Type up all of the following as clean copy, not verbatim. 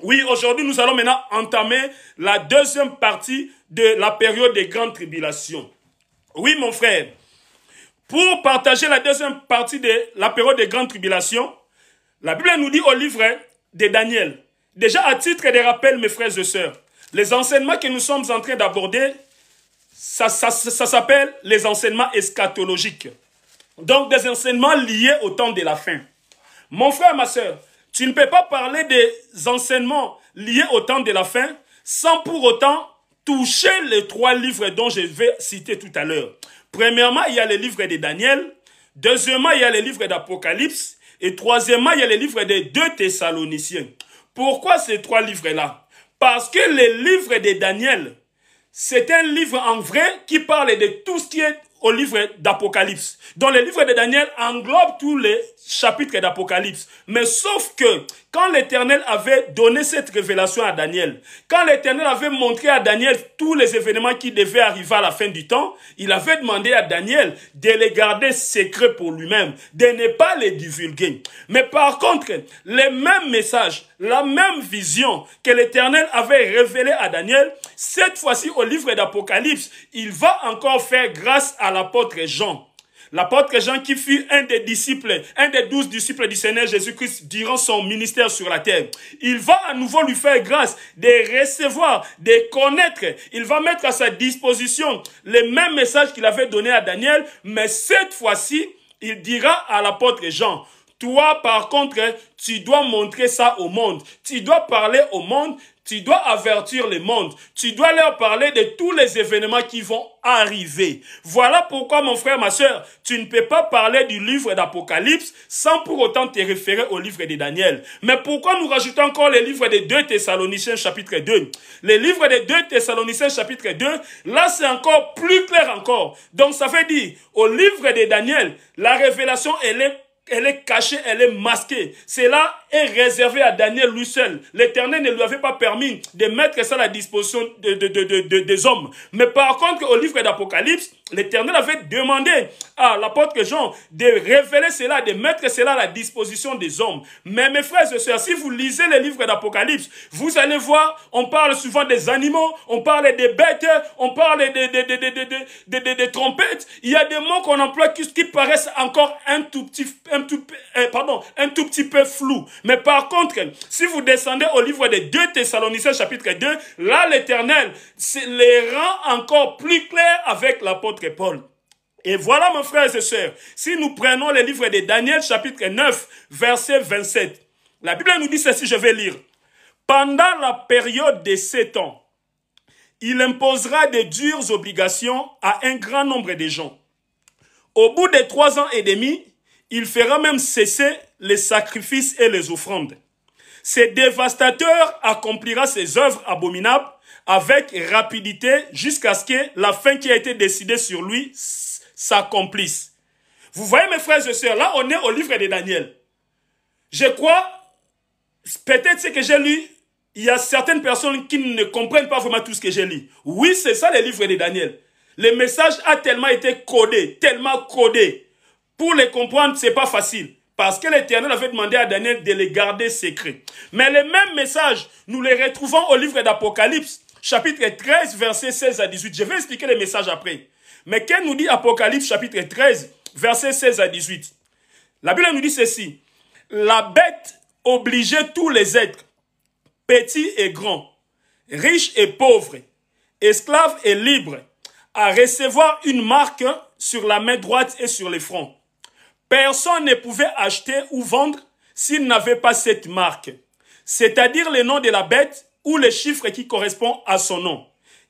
Oui, aujourd'hui, nous allons maintenant entamer la deuxième partie de la période des grandes tribulations. Oui, mon frère, pour partager la deuxième partie de la période des grandes tribulations, la Bible nous dit au livre de Daniel, déjà à titre de rappel, mes frères et sœurs, les enseignements que nous sommes en train d'aborder, ça s'appelle les enseignements eschatologiques. Donc, des enseignements liés au temps de la fin. Mon frère, ma sœur, tu ne peux pas parler des enseignements liés au temps de la fin sans pour autant toucher les 3 livres dont je vais citer tout à l'heure. Premièrement, il y a le livre de Daniel. Deuxièmement, il y a le livre d'Apocalypse. Et troisièmement, il y a le livre des 2 Thessaloniciens. Pourquoi ces 3 livres-là? Parce que le livre de Daniel, c'est un livre en vrai qui parle de tout ce qui est au livre d'Apocalypse. Donc le livre de Daniel englobe tous les chapitres d'Apocalypse. Mais sauf que quand l'Éternel avait donné cette révélation à Daniel, quand l'Éternel avait montré à Daniel tous les événements qui devaient arriver à la fin du temps, il avait demandé à Daniel de les garder secrets pour lui-même, de ne pas les divulguer. Mais par contre, les mêmes messages, la même vision que l'Éternel avait révélée à Daniel, cette fois-ci au livre d'Apocalypse, il va encore faire grâce à l'apôtre Jean. L'apôtre Jean qui fut un des disciples, un des 12 disciples du Seigneur Jésus-Christ durant son ministère sur la terre. Il va à nouveau lui faire grâce de recevoir, de connaître. Il va mettre à sa disposition les mêmes messages qu'il avait donnés à Daniel, mais cette fois-ci, il dira à l'apôtre Jean, toi par contre, tu dois montrer ça au monde. Tu dois parler au monde. Tu dois avertir le monde. Tu dois leur parler de tous les événements qui vont arriver. Voilà pourquoi, mon frère, ma soeur, tu ne peux pas parler du livre d'Apocalypse sans pour autant te référer au livre de Daniel. Mais pourquoi nous rajoutons encore le livre des 2 Thessaloniciens chapitre 2? Le livre des 2 Thessaloniciens chapitre 2, là c'est encore plus clair encore. Donc ça veut dire, au livre de Daniel, la révélation elle est cachée, elle est masquée. Cela est réservé à Daniel lui seul. L'Éternel ne lui avait pas permis de mettre ça à la disposition des hommes. Mais par contre, au livre d'Apocalypse, l'Éternel avait demandé à l'apôtre Jean de révéler cela, de mettre cela à la disposition des hommes. Mais mes frères et sœurs, si vous lisez les livres d'Apocalypse, vous allez voir, on parle souvent des animaux, on parle des bêtes, on parle des trompettes. Il y a des mots qu'on emploie qui paraissent encore un tout petit peu flous. Mais par contre, si vous descendez au livre des 2 Thessaloniciens chapitre 2, là l'Éternel les rend encore plus clairs avec l'apôtre Paul. Et voilà, mes frères et sœurs, si nous prenons le livre de Daniel chapitre 9, verset 27, la Bible nous dit ceci, je vais lire. Pendant la période de 7 ans, il imposera de dures obligations à un grand nombre de gens. Au bout de 3 ans et demi, il fera même cesser les sacrifices et les offrandes. Ce dévastateur accomplira ses œuvres abominables avec rapidité jusqu'à ce que la fin qui a été décidée sur lui s'accomplisse. Vous voyez mes frères et sœurs, là on est au livre de Daniel. Je crois, peut-être ce que j'ai lu, il y a certaines personnes qui ne comprennent pas vraiment tout ce que j'ai lu. Oui, c'est ça le livre de Daniel. Le message a tellement été codé, tellement codé. Pour les comprendre, ce n'est pas facile. Parce que l'Éternel avait demandé à Daniel de les garder secrets. Mais les mêmes messages, nous les retrouvons au livre d'Apocalypse, chapitre 13, versets 16 à 18. Je vais expliquer les messages après. Mais qu'est-ce nous dit Apocalypse, chapitre 13, versets 16 à 18? La Bible nous dit ceci. La bête obligeait tous les êtres, petits et grands, riches et pauvres, esclaves et libres, à recevoir une marque sur la main droite et sur les fronts. Personne ne pouvait acheter ou vendre s'il n'avait pas cette marque, c'est-à-dire le nom de la bête ou le chiffre qui correspond à son nom.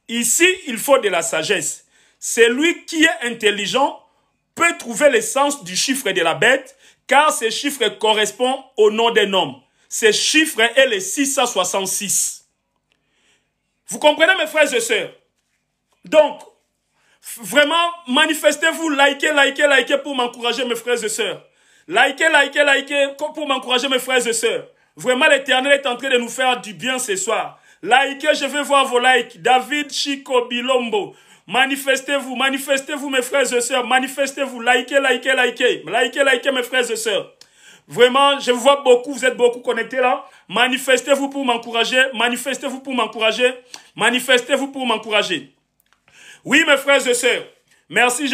Ici, il faut de la sagesse. Celui qui est intelligent peut trouver le sens du chiffre de la bête, car ce chiffre correspond au nom d'un homme. Ce chiffre est le 666. Vous comprenez, mes frères et sœurs? Donc, vraiment, manifestez-vous, likez pour m'encourager, mes frères et sœurs. Likez pour m'encourager, mes frères et sœurs. Vraiment, l'Éternel est en train de nous faire du bien ce soir. Likez, je veux voir vos likes. David Chico Bilombo. Manifestez-vous, mes frères et sœurs. Manifestez-vous, likez, mes frères et sœurs. Vraiment, je vous vois beaucoup, vous êtes beaucoup connectés là. Manifestez-vous pour m'encourager, manifestez-vous pour m'encourager, manifestez-vous pour m'encourager. Oui, mes frères et sœurs, merci,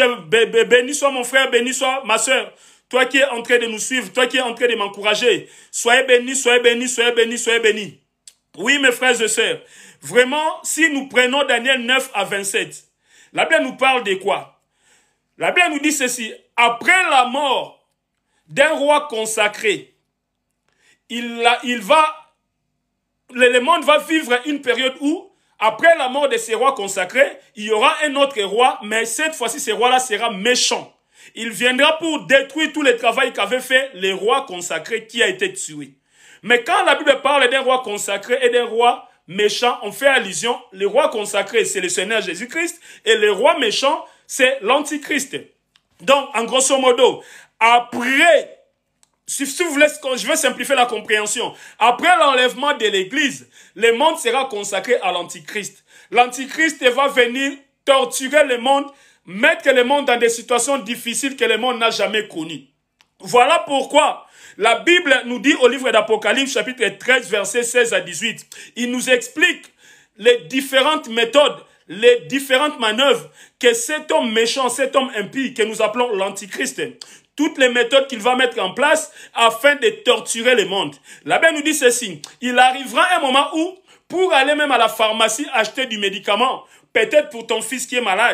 béni soit mon frère, béni soit ma sœur. Toi qui es en train de nous suivre, toi qui es en train de m'encourager, soyez bénis, soyez bénis, soyez bénis, soyez bénis. Oui, mes frères et sœurs, vraiment, si nous prenons Daniel 9 à 27, la Bible nous parle de quoi? La Bible nous dit ceci, après la mort d'un roi consacré, le monde va vivre une période où, après la mort de ces rois consacrés, il y aura un autre roi, mais cette fois-ci, ce roi-là sera méchant. Il viendra pour détruire tout le travail qu'avait fait le roi consacré qui a été tué. Mais quand la Bible parle d'un roi consacré et d'un roi méchant, on fait allusion, le roi consacré, c'est le Seigneur Jésus-Christ, et le roi méchant, c'est l'Antichrist. Donc, en grosso modo, après, si vous voulez, je vais simplifier la compréhension. Après l'enlèvement de l'Église, le monde sera consacré à l'Antichrist. L'Antichrist va venir torturer le monde, mettre le monde dans des situations difficiles que le monde n'a jamais connues. Voilà pourquoi la Bible nous dit au livre d'Apocalypse, chapitre 13, versets 16 à 18, il nous explique les différentes méthodes, les différentes manœuvres que cet homme méchant, cet homme impie, que nous appelons l'Antichrist, toutes les méthodes qu'il va mettre en place afin de torturer le monde. La Bible nous dit ceci, il arrivera un moment où, pour aller même à la pharmacie acheter du médicament, peut-être pour ton fils qui est malade,